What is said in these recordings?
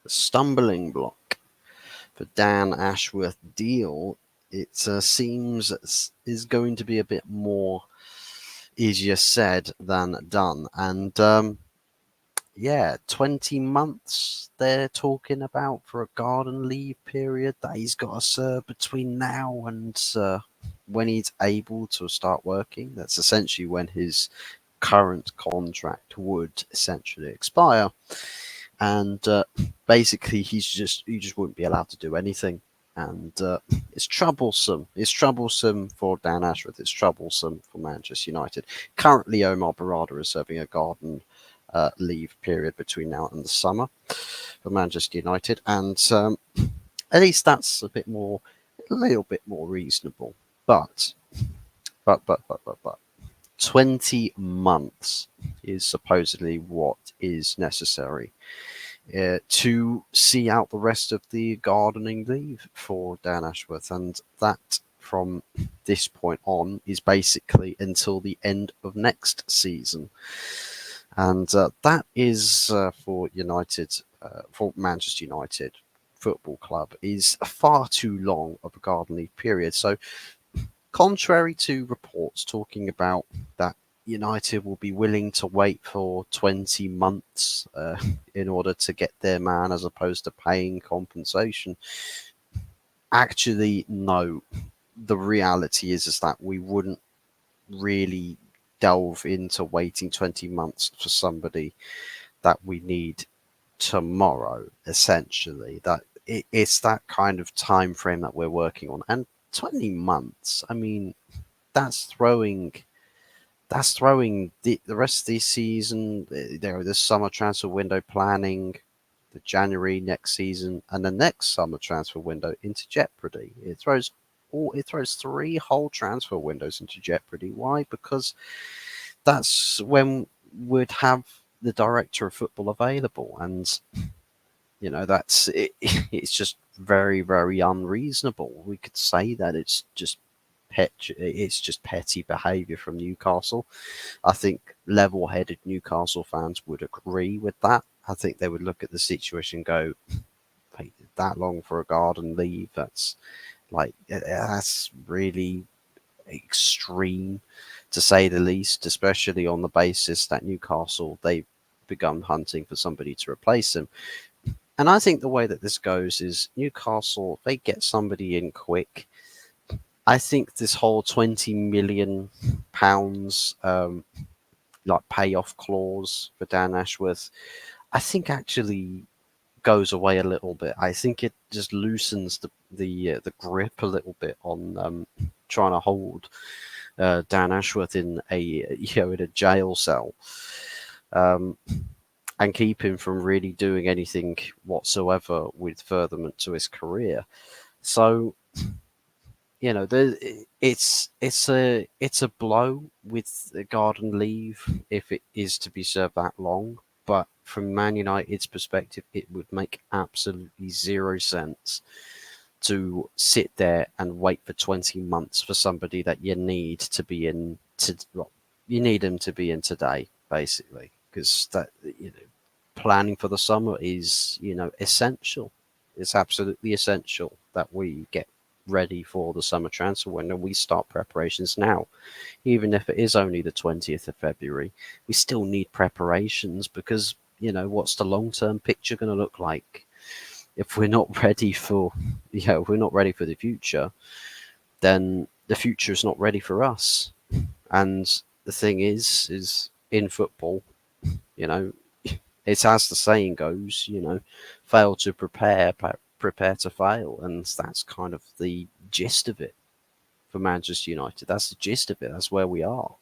The stumbling block for Dan Ashworth deal, it seems is going to be a bit more easier said than done. And yeah, 20 months they're talking about for a garden leave period that he's got to serve between now and when he's able to start working. That's essentially when his current contract would essentially expire. And basically, he just wouldn't be allowed to do anything. And it's troublesome. It's troublesome for Dan Ashworth. It's troublesome for Manchester United. Currently, Omar Barada is serving a garden leave period between now and the summer for Manchester United, and at least that's a little bit more reasonable. But, but, 20 months is supposedly what is necessary to see out the rest of the gardening leave for Dan Ashworth, and that from this point on is basically until the end of next season, and that is for Manchester United Football Club is far too long of a garden leave period. So, contrary to reports talking about that United will be willing to wait for 20 months in order to get their man as opposed to paying compensation. Actually, no. The reality is that we wouldn't really delve into waiting 20 months for somebody that we need tomorrow, essentially. It's that kind of time frame that we're working on. And 20 months, I mean, that's throwing the rest of the season, the summer transfer window planning, the January next season, and the next summer transfer window into jeopardy. It throws three whole transfer windows into jeopardy. Why? Because that's when we'd have the director of football available, and that's it. It's just very, very unreasonable. We could say that it's just petty behaviour from Newcastle. I think level-headed Newcastle fans would agree with that. I think they would look at the situation and go, waited that long for a garden leave. That's really extreme, to say the least, especially on the basis that Newcastle, they've begun hunting for somebody to replace him. And I think the way that this goes is Newcastle, they get somebody in quick. I think this whole £20 million payoff clause for Dan Ashworth, I think actually goes away a little bit. I think it just loosens the grip a little bit on trying to hold Dan Ashworth in a jail cell, and keep him from really doing anything whatsoever with furtherment to his career. So it's a blow with the garden leave if it is to be served that long. But from Man United's perspective, it would make absolutely zero sense to sit there and wait for 20 months for somebody that you need to be in you need them to be in today, basically, because that planning for the summer is essential. It's absolutely essential that we get ready for the summer transfer window. We start preparations now, even if it is only the 20th of February. We still need preparations because what's the long-term picture going to look like if we're not ready for if we're not ready for the future, then the future is not ready for us. And the thing is in football, you know, it's as the saying goes, fail to prepare, prepare to fail. And that's kind of the gist of it for Manchester United. That's the gist of it. That's where we are.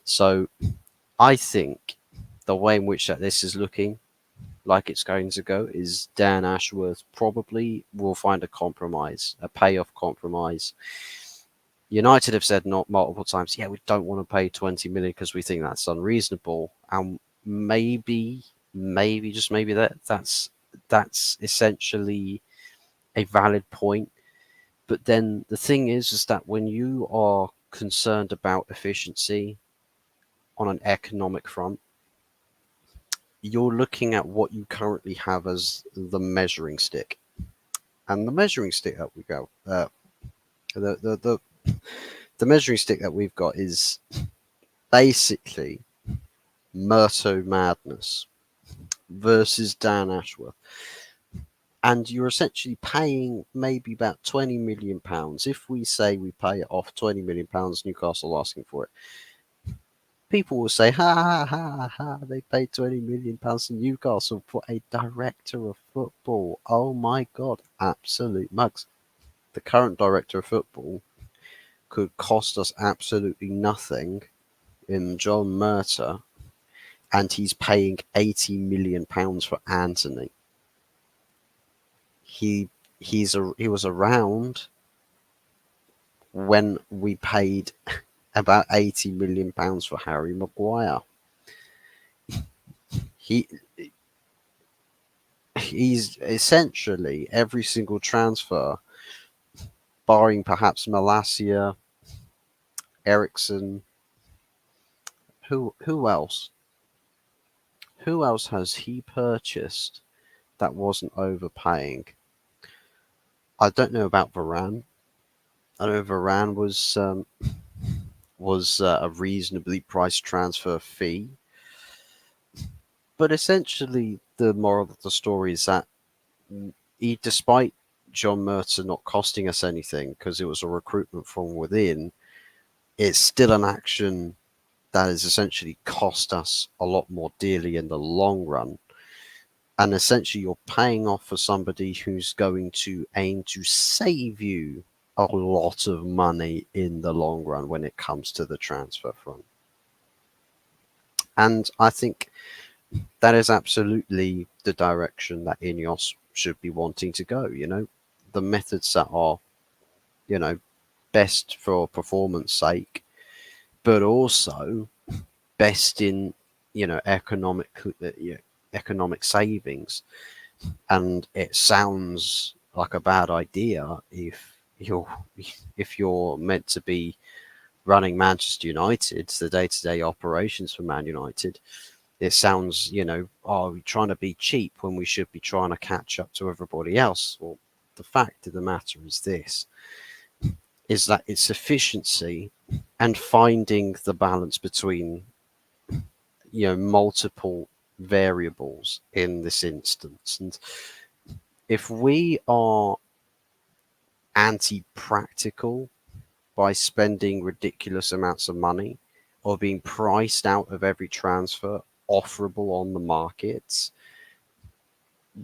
So I think the way in which that this is looking like it's going to go is Dan Ashworth probably will find a compromise, a payoff compromise. United have said not multiple times, yeah, we don't want to pay 20 million because we think that's unreasonable. And maybe just maybe that's essentially a valid point. But then the thing is that when you are concerned about efficiency on an economic front, you're looking at what you currently have as the measuring stick. And the measuring stick that we go, the measuring stick that we've got is basically Murto Madness versus Dan Ashworth. And you're essentially paying maybe about £20 million. If we say we pay it off £20 million, Newcastle asking for it, people will say, ha ha ha ha, they paid £20 million to Newcastle for a director of football. Oh my God, absolute mugs. The current director of football could cost us absolutely nothing in John Murtough, and he's paying £80 million for Anthony. He was around when we paid about £80 million for Harry Maguire. He's essentially every single transfer, barring perhaps Malacia, Ericsson. Who else? Who else has he purchased that wasn't overpaying? I don't know about Varane. I know Varane was a reasonably priced transfer fee, but essentially the moral of the story is that despite John Murtough not costing us anything because it was a recruitment from within, it's still an action that has essentially cost us a lot more dearly in the long run. And essentially, you're paying off for somebody who's going to aim to save you a lot of money in the long run when it comes to the transfer front. And I think that is absolutely the direction that Ineos should be wanting to go. The methods that are, best for performance sake, but also best in, economic savings. And it sounds like a bad idea if you're meant to be running Manchester United, the day-to-day operations for Man United. It sounds, we're trying to be cheap when we should be trying to catch up to everybody else. Well, the fact of the matter is this, is that it's efficiency and finding the balance between, multiple variables in this instance. And if we are anti-practical by spending ridiculous amounts of money or being priced out of every transfer offerable on the markets,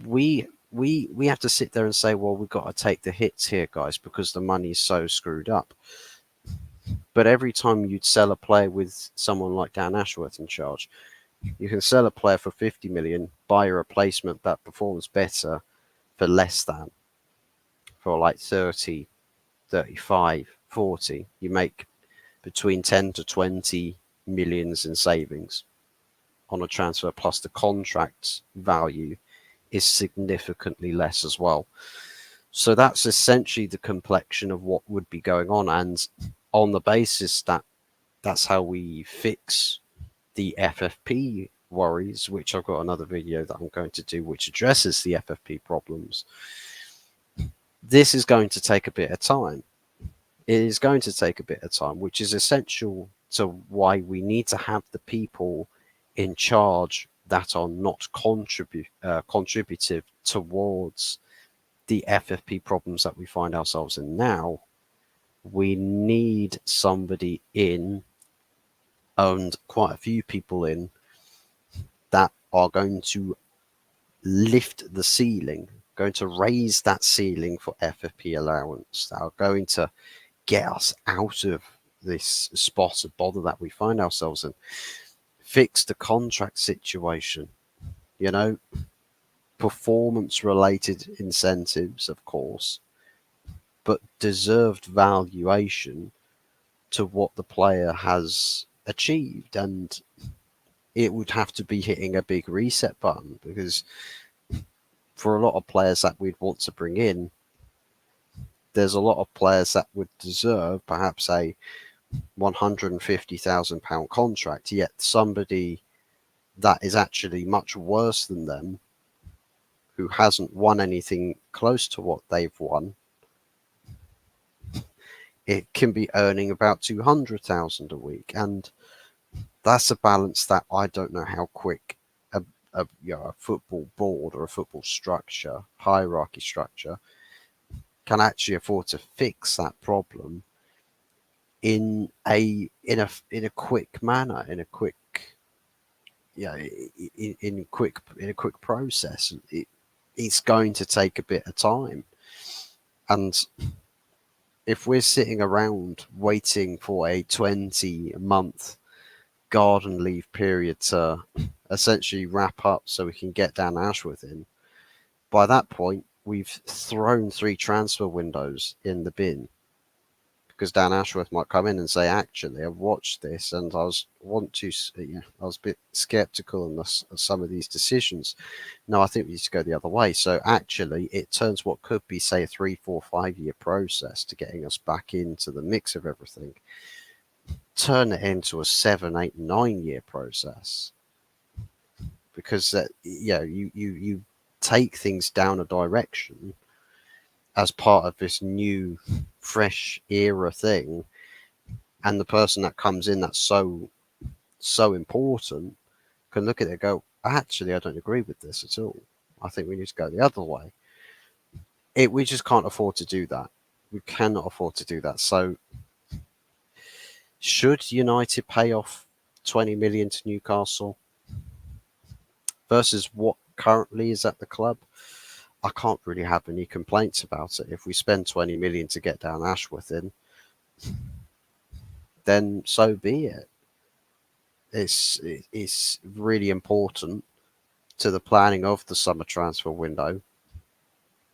we have to sit there and say, well, we've got to take the hits here, guys, because the money is so screwed up. But every time you'd sell a player with someone like Dan Ashworth in charge, you can sell a player for 50 million, buy a replacement that performs better for less than, for like 30, 35, 40. You make between 10 to 20 millions in savings on a transfer, plus the contract value is significantly less as well. So that's essentially the complexion of what would be going on. And on the basis that that's how we fix the FFP worries, which I've got another video that I'm going to do which addresses the FFP problems, this is going to take a bit of time. It is going to take a bit of time, which is essential to why we need to have the people in charge that are not contributive towards the FFP problems that we find ourselves in now. We need somebody in, and quite a few people in, that are going to lift the ceiling, going to raise that ceiling for FFP allowance, that are going to get us out of this spot of bother that we find ourselves in, fix the contract situation, performance related incentives, of course, but deserved valuation to what the player has achieved. And it would have to be hitting a big reset button, because for a lot of players that we'd want to bring in, there's a lot of players that would deserve perhaps a £150,000 contract, yet somebody that is actually much worse than them, who hasn't won anything close to what they've won, it can be earning about 200,000 a week, and that's a balance that I don't know how quick a football board or a football structure, hierarchy structure, can actually afford to fix that problem in a quick manner, in a quick yeah in a quick process. It's going to take a bit of time, and if we're sitting around waiting for a 20-month garden leave period to essentially wrap up so we can get Dan Ashworth in, by that point we've thrown 3 transfer windows in the bin, because Dan Ashworth might come in and say, actually, I've watched this and I was a bit skeptical on some of these decisions. No, I think we need to go the other way. So actually, it turns what could be, say, a 3, 4, 5 year process to getting us back into the mix of everything, turn it into a 7, 8, 9 year process, because you take things down a direction as part of this new, fresh era thing, and the person that comes in that's so important can look at it and go, actually, I don't agree with this at all. I think we need to go the other way. We just can't afford to do that. We cannot afford to do that. So, should United pay off 20 million to Newcastle versus what currently is at the club? I can't really have any complaints about it. If we spend 20 million to get Dan Ashworth in, then so be it. It's really important to the planning of the summer transfer window,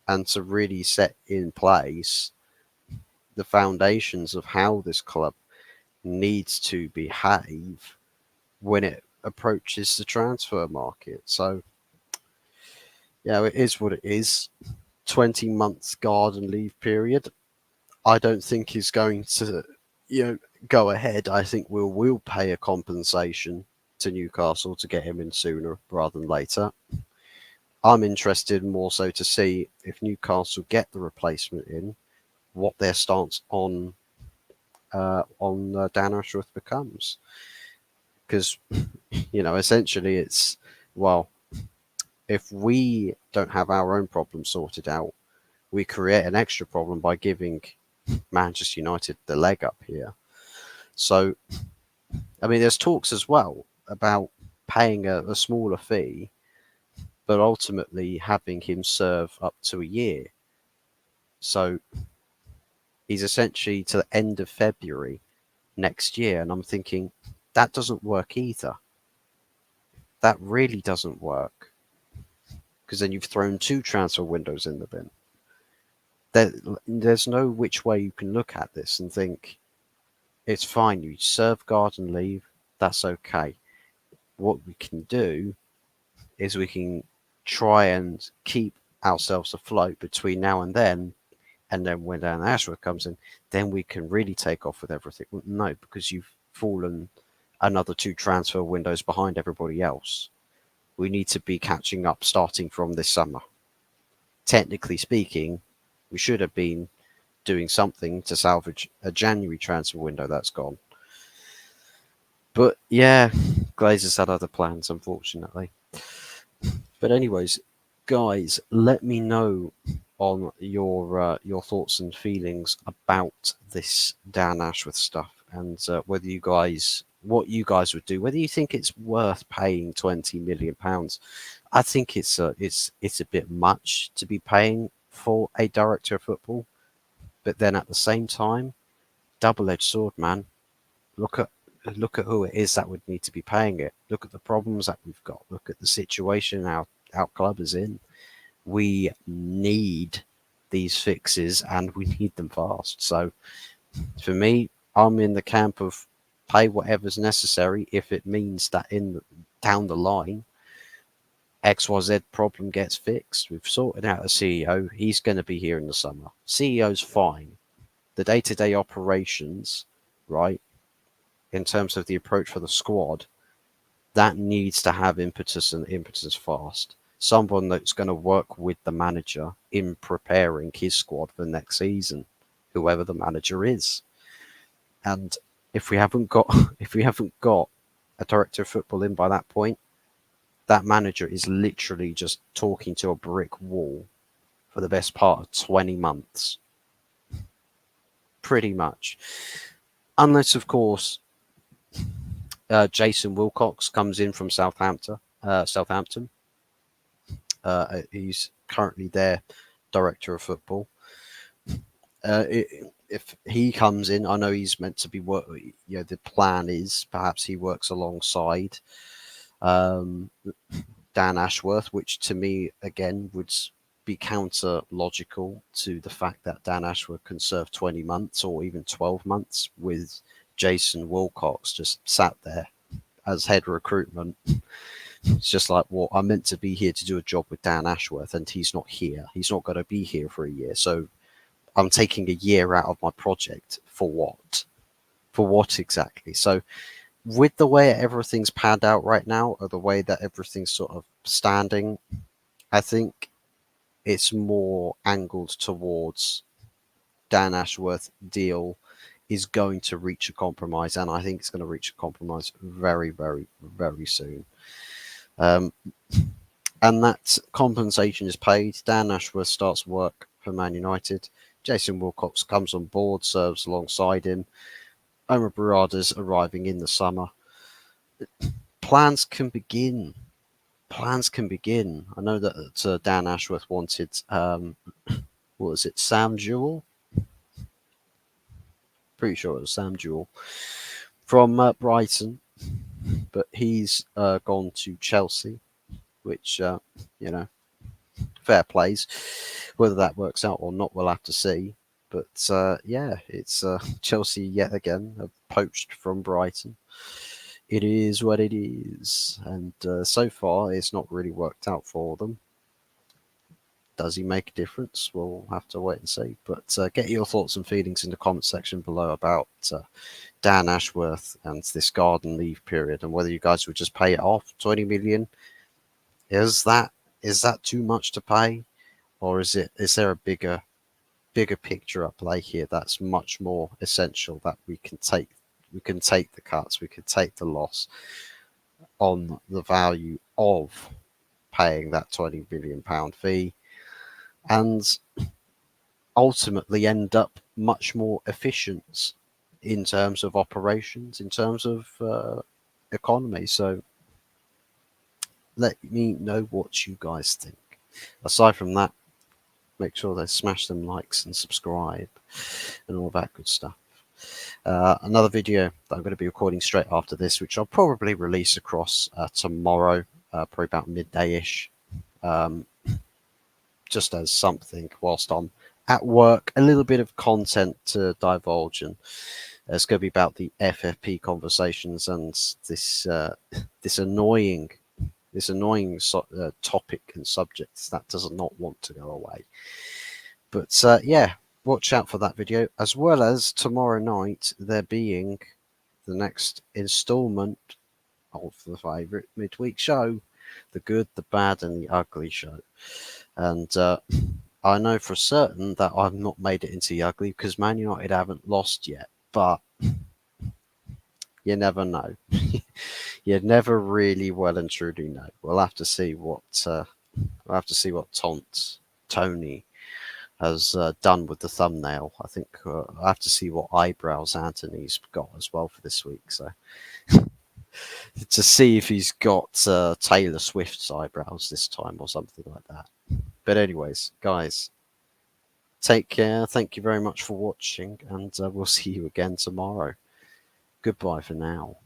and to really set in place the foundations of how this club needs to behave when it approaches the transfer market. So, yeah, it is what it is. 20 months garden leave period, I don't think is going to, go ahead. I think we'll pay a compensation to Newcastle to get him in sooner rather than later. I'm interested more so to see if Newcastle get the replacement in, what their stance on Dan Ashworth becomes, because essentially it's, well, if we don't have our own problem sorted out, we create an extra problem by giving Manchester United the leg up here. So, I mean, there's talks as well about paying a smaller fee, but ultimately having him serve up to a year. So he's essentially to the end of February next year. And I'm thinking, that doesn't work either. That really doesn't work. Because then you've thrown 2 transfer windows in the bin. There's no which way you can look at this and think, it's fine, you serve garden leave, that's okay. What we can do is we can try and keep ourselves afloat between now and then when Dan Ashworth comes in, then we can really take off with everything. Well, no, because you've fallen another 2 transfer windows behind everybody else. We need to be catching up starting from this summer. Technically speaking, we should have been doing something to salvage a January transfer window that's gone. But yeah, Glazers had other plans, unfortunately. But anyways, guys, let me know on your thoughts and feelings about this Dan Ashworth stuff, and what you guys would do, whether you think it's worth paying £20 million. I think it's a bit much to be paying for a director of football, but then at the same time, double-edged sword, man. Look at who it is that would need to be paying it. Look at the problems that we've got. Look at the situation our club is in. We need these fixes, and we need them fast. So for me, I'm in the camp of pay whatever's necessary if it means that down the line, XYZ problem gets fixed. We've sorted out a CEO. He's going to be here in the summer. CEO's fine. The day-to-day operations, right, in terms of the approach for the squad, that needs to have impetus and impetus fast. Someone that's going to work with the manager in preparing his squad for next season, whoever the manager is. And if we haven't got if we haven't got a director of football in by that point, that manager is literally just talking to a brick wall for the best part of 20 months. Pretty much. Unless, of course, Jason Wilcox comes in from Southampton. He's currently their director of football. If he comes in, I know he's meant to be work. You know, the plan is perhaps he works alongside Dan Ashworth, which to me again would be counter logical to the fact that Dan Ashworth can serve 20 months or even 12 months with Jason Wilcox just sat there as head recruitment. It's just like, well, I'm meant to be here to do a job with Dan Ashworth, and he's not here. He's not going to be here for a year. So I'm taking a year out of my project for what? For what exactly? So with the way everything's panned out right now, or the way that everything's sort of standing, I think it's more angled towards Dan Ashworth deal is going to reach a compromise, and I think it's going to reach a compromise very, very, very soon. And that compensation is paid. Dan Ashworth starts work for Man United. Jason Wilcox comes on board, serves alongside him. Omar Barada's arriving in the summer. Plans can begin. Plans can begin. I know that Dan Ashworth wanted, what was it, Sam Jewell? Pretty sure it was Sam Jewell from Brighton, but he's gone to Chelsea, which, you know, fair plays. Whether that works out or not, we'll have to see. But yeah, it's Chelsea yet again, poached from Brighton. It is what it is, and so far it's not really worked out for them. Does he make a difference? We'll have to wait and see. But get your thoughts and feelings in the comment section below about Dan Ashworth and this garden leave period, and whether you guys would just pay it off. 20 million, is that too much to pay, or is there a bigger picture at play here that's much more essential, that we can take the cuts, we can take the loss on the value of paying that £20 million fee, and ultimately end up much more efficient in terms of operations, in terms of economy. So let me know what you guys think. Aside from that, make sure they smash them likes and subscribe and all that good stuff. Another video that I'm going to be recording straight after this, which I'll probably release across tomorrow, probably about midday-ish, just as something whilst I'm at work, a little bit of content to divulge, and it's going to be about the FFP conversations and this this annoying topic and subject that does not want to go away. But yeah, watch out for that video, as well as tomorrow night there being the next installment of the favourite midweek show, The Good, the Bad and the Ugly show. And I know for certain that I've not made it into the ugly because Man United haven't lost yet, but you never know. You never really well and truly know. We'll have to see what Tony has done with the thumbnail. I think I'll have to see what eyebrows Anthony's got as well for this week. So to see if he's got Taylor Swift's eyebrows this time or something like that. But anyways, guys, take care. Thank you very much for watching, and we'll see you again tomorrow. Goodbye for now.